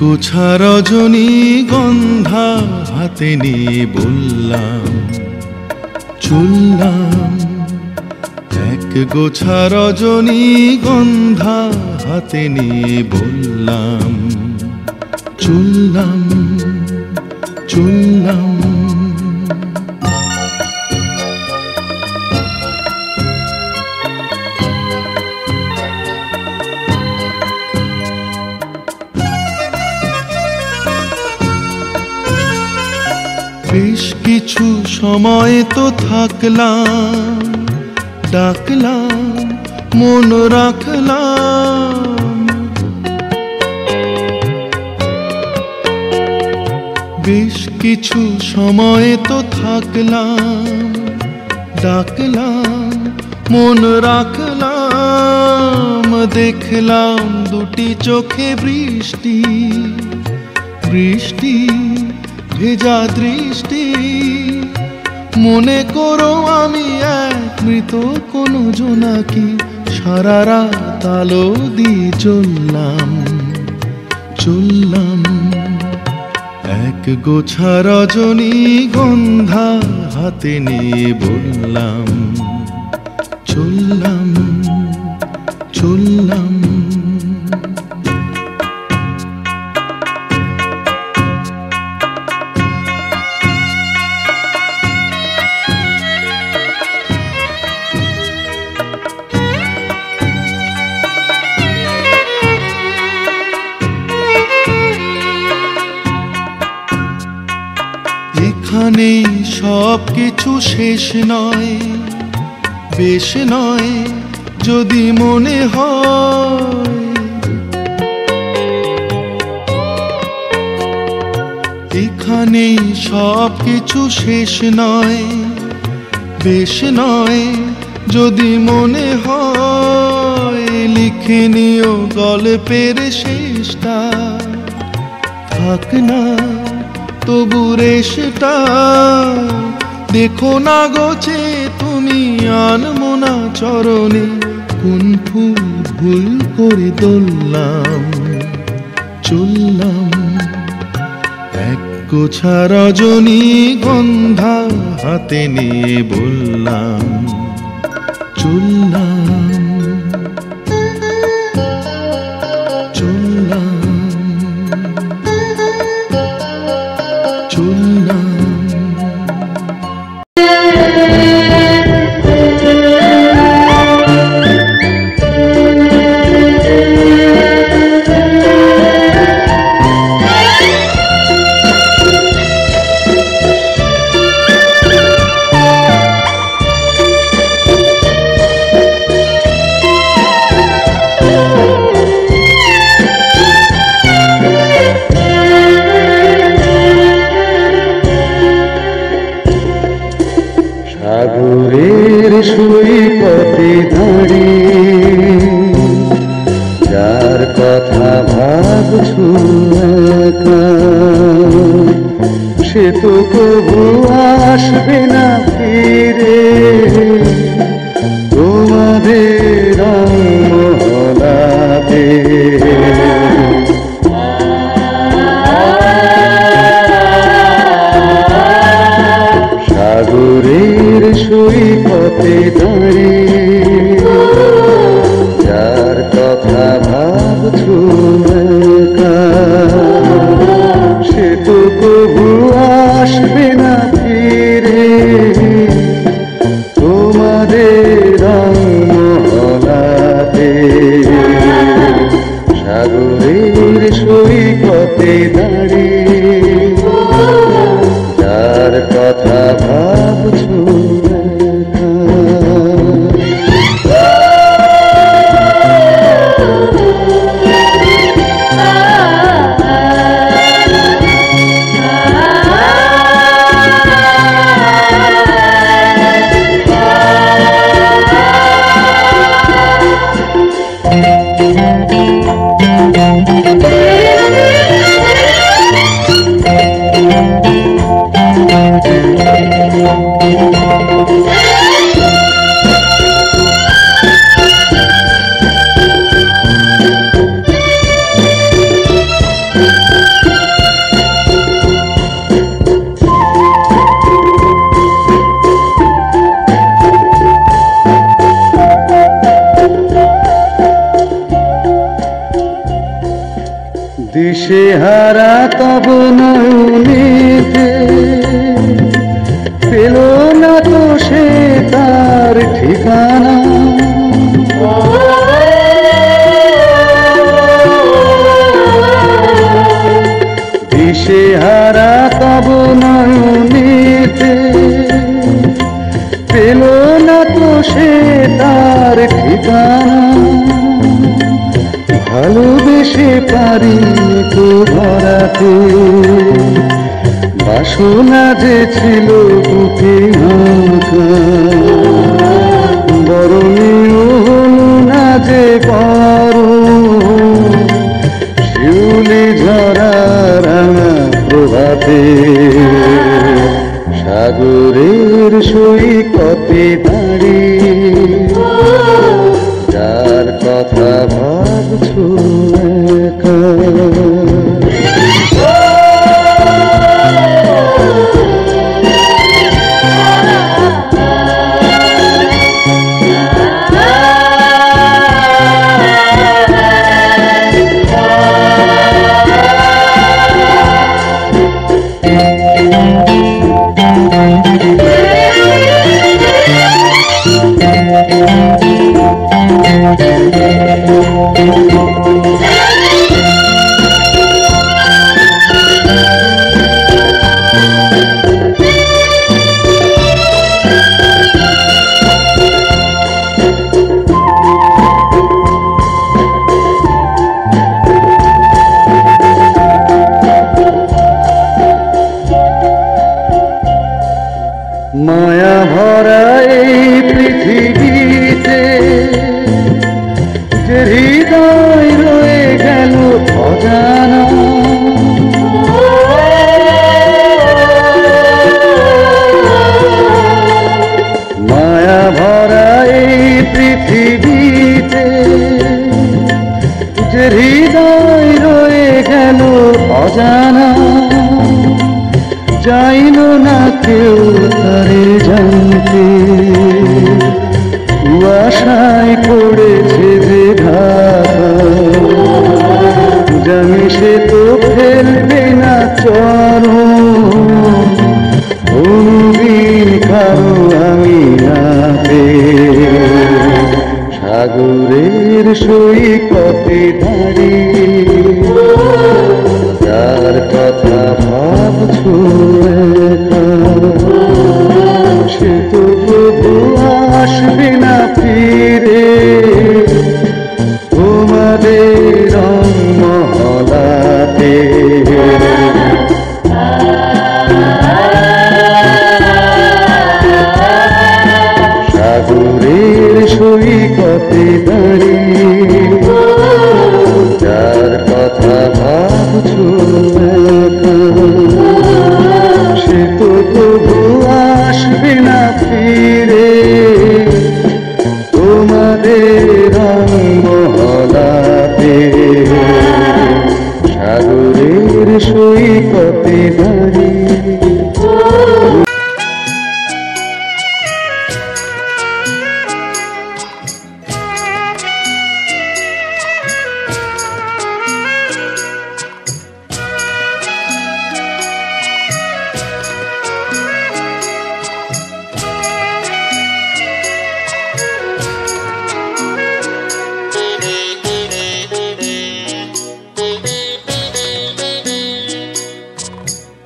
গোছা রজনী গন্ধা হাতে নিয়ে বললাম চললাম। এক গোছা রজনী গন্ধা হাতে নিয়ে বললাম চললাম চললাম। বেশ কিছু সময় তো থাকলাম, ডাকলাম মন রাখলাম। বেশ কিছু সময় তো থাকলাম, ডাকলাম মন রাখলাম। দেখলাম দুটি চোখে বৃষ্টি বৃষ্টি ভেজা দৃষ্টি। মনে করো আমি এক মৃত কোনো জোনাকি, সারা রাত আলো দিয়ে চললাম চললাম। এক গোছা রজনী গন্ধা হাতে নিয়ে বললাম চললাম চললাম। এখানে সব কিছু শেষ নয়, বেশ নয় যদি মনে হয়। এখানে সব কিছু শেষ নয়, বেশ নয় যদি মনে হয়। লিখে নিও গল্পের শেষটা, থাক না তবু রেশটা। দেখো না গোছে তুমি আনমনা চরণে, কোন ফুল ভুল করে দোললাম চললাম। এক গোছা রজনী গন্ধা হাতে নিয়ে বললাম চললাম চললাম চললাম। সাগরের সৈকতে দাঁড়িয়ে যার কথা ভাবছো একা, সে তো কবু আসবে না ফিরে তোমাদের মহলাতে। সাগরের সৈকতে দাঁড়িয়ে যার কথা ভাবছো একা, সে তো কবু আসবে না ফিরে দিশেহারা তব নয়নেতে পেল না তো সে তার ঠিকানা। দিশেহারা তব নয়নেতে পেল না তো সে তার ঠিকানা। ভালোবেসে পারি তো ধরাতে বাসনা যে ছিল বুকে আঁকা, বরণীয় হলো না যে বড় শিউলি ঝরা রাঙা প্রভাতে। সাগরের সৈকতে দাঁড়িয়ে যার কথা ভাবছো একা। মায়া ভরা এই পৃথিবীতে যে হৃদয় রয়ে গেল অজানা। মায়া ভরা এই পৃথিবীতে যে হৃদয় রয়ে গেল অজানা। চাইল না কেউ তারে জানতে, কুয়াশায় পড়েছে যে ঢাকা। জানি সে তো ফেলবে না চরণ, ভূমির কারো আমি নাতে। সাগরের সৈকতে দাঁড়িয়ে যার কথা ভাবছো একা, সে তো প্রভু আসবে না ফিরে তোমাদের রংমহলাতে। সাগরের সৈকতে দাঁড়িয়ে যার কথা ভাবছো একা, সে তো প্রভু আসবে না ফিরে তোমাদের রংমহলাতে। সাগরের সৈকতে দাঁড়িয়ে।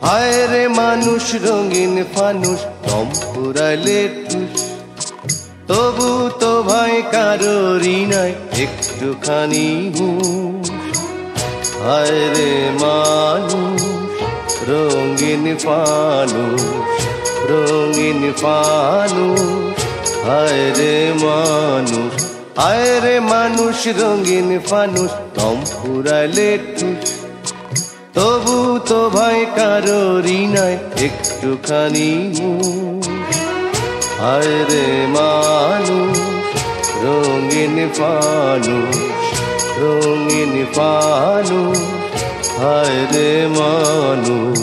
হায় রে মানুষ রঙিন ফানুষ কম পুরাইলে ঠুস, তবু তো ভাই কারোরই নাই একটুখানি হুঁশ। হায় রে মানুষ রঙিন ফানুষ, রঙিন ফানুষ। হায় রে মানুষ, হায় রে মানুষ রঙিন ফানুষ কম পুরাইলে ঠুস, তবু তো ভাই কারোরই নাই একটুখানি হুঁশ। হায় রে মানুষ রঙিন ফানুষ, রঙিন ফানুষ। হায় রে মানুষ।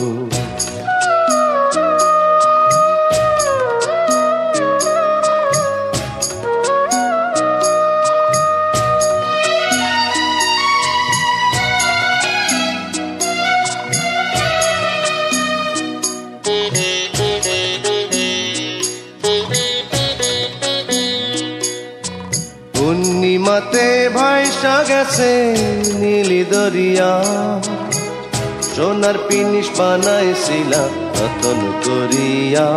দরিয়া সোনার পিনিশ বানাইছিলাম রতন করিয়া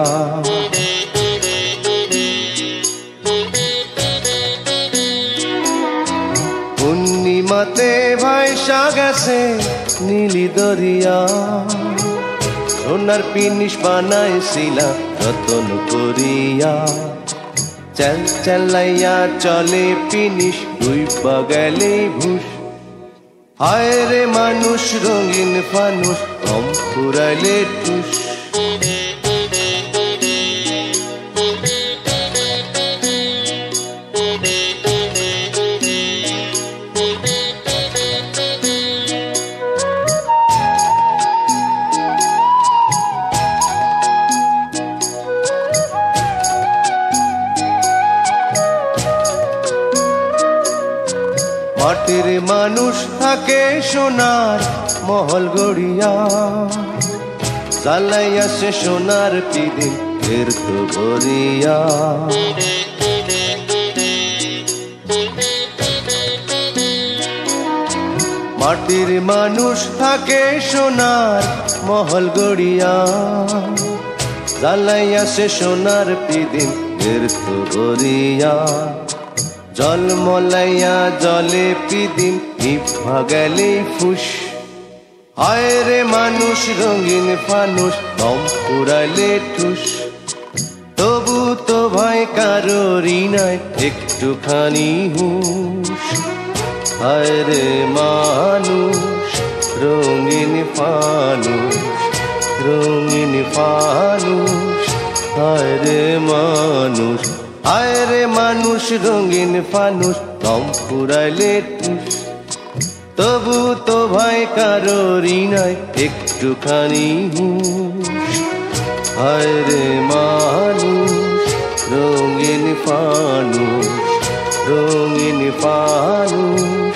পূর্ণিমাতে ভাইসা গেছে নীলি দরিয়া সোনার পিনিশ বানাইছিলাম রতন করিয়া চল চলাইয়া চলে পিনিশ ডুইবা গেলে ভুষ হায় রে মানুষ রঙিন ফানুষ কম ফুরাইলে টুস মাটির মানুষ থাকে সোনার মহল গড়িয়া চালাইয়া সে সোনার পিদিন ফের তো ভরিয়া মাটির মানুষ থাকে সোনার মহল গড়িয়া চালাইয়া সে সোনার পিদিন ফের তো ভরিয়া জল মলাইয়া জলে পিদিন নিভা গেলে ফুস হায় রে মানুষ রঙিন ফানুষ কম পুরাইলে ঠুস তবু তো ভাই কারোরই নাই একটুখানি হুশ হায় রে মানুষ রঙিন ফানুষ রঙিন ফানুষ হায় রে মানুষ হায় রে মানুষ রঙিন ফানুষ কম ফুরাইলে টুস তবু তো ভাই কারোরই নাই একটুখানি হুশ হায় রে মানুষ রঙিন ফানুষ রঙিন ফানুষ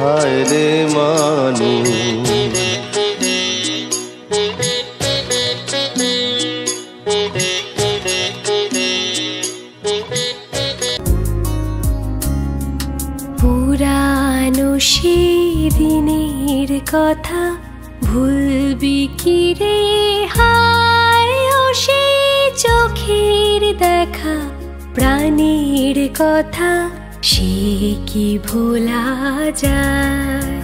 হায় রে মানুষ পুরানো সেদিনের কথা ভুলবি কি রে হায় ও সে চোখের দেখা প্রাণের কথা সে কি ভোলা যায়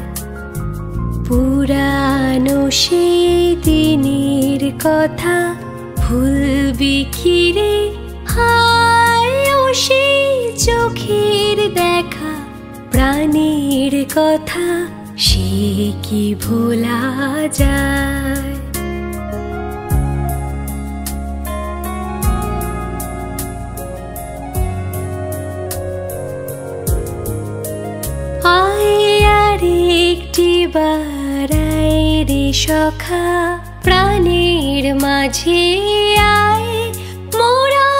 পুরানো সেদিনের কথা ভুলবি কি রে হায় ও সে চোখের দেখা প্রাণের কথা সে কি ভোলা যায় আয় আর একটি বার আয় রে সখা প্রাণের মাঝে আয় মোরা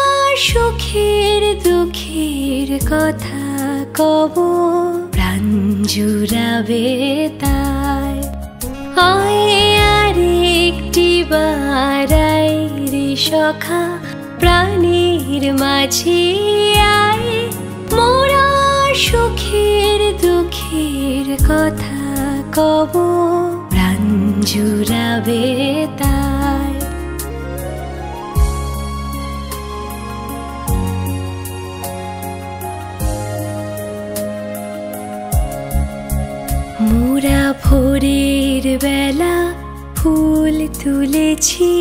সুখের দুঃখের কথা কব প্রাণ জুড়াবে তাই আয় আর একটি বার আয় রে সখা প্রাণের মাঝে আয় মোরা সুখের দুঃখের কথা কব প্রাণ জুড়াবে তাই মোরা ভোরের বেলা ফুল তুলেছি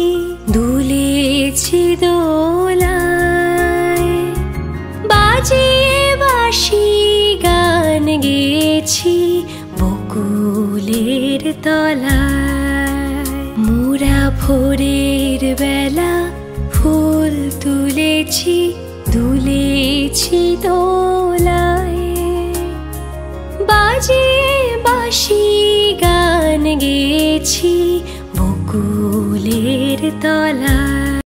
দুলেছি দোলায় বাজিয়ে বাঁশি গান গেয়েছি বকুলের তলায় মোরা ভোরের বেলা ফুল তুলেছি দুলেছি দোলায় বাজিয়ে বাঁশি গান গেয়েছি বকুলের তলায়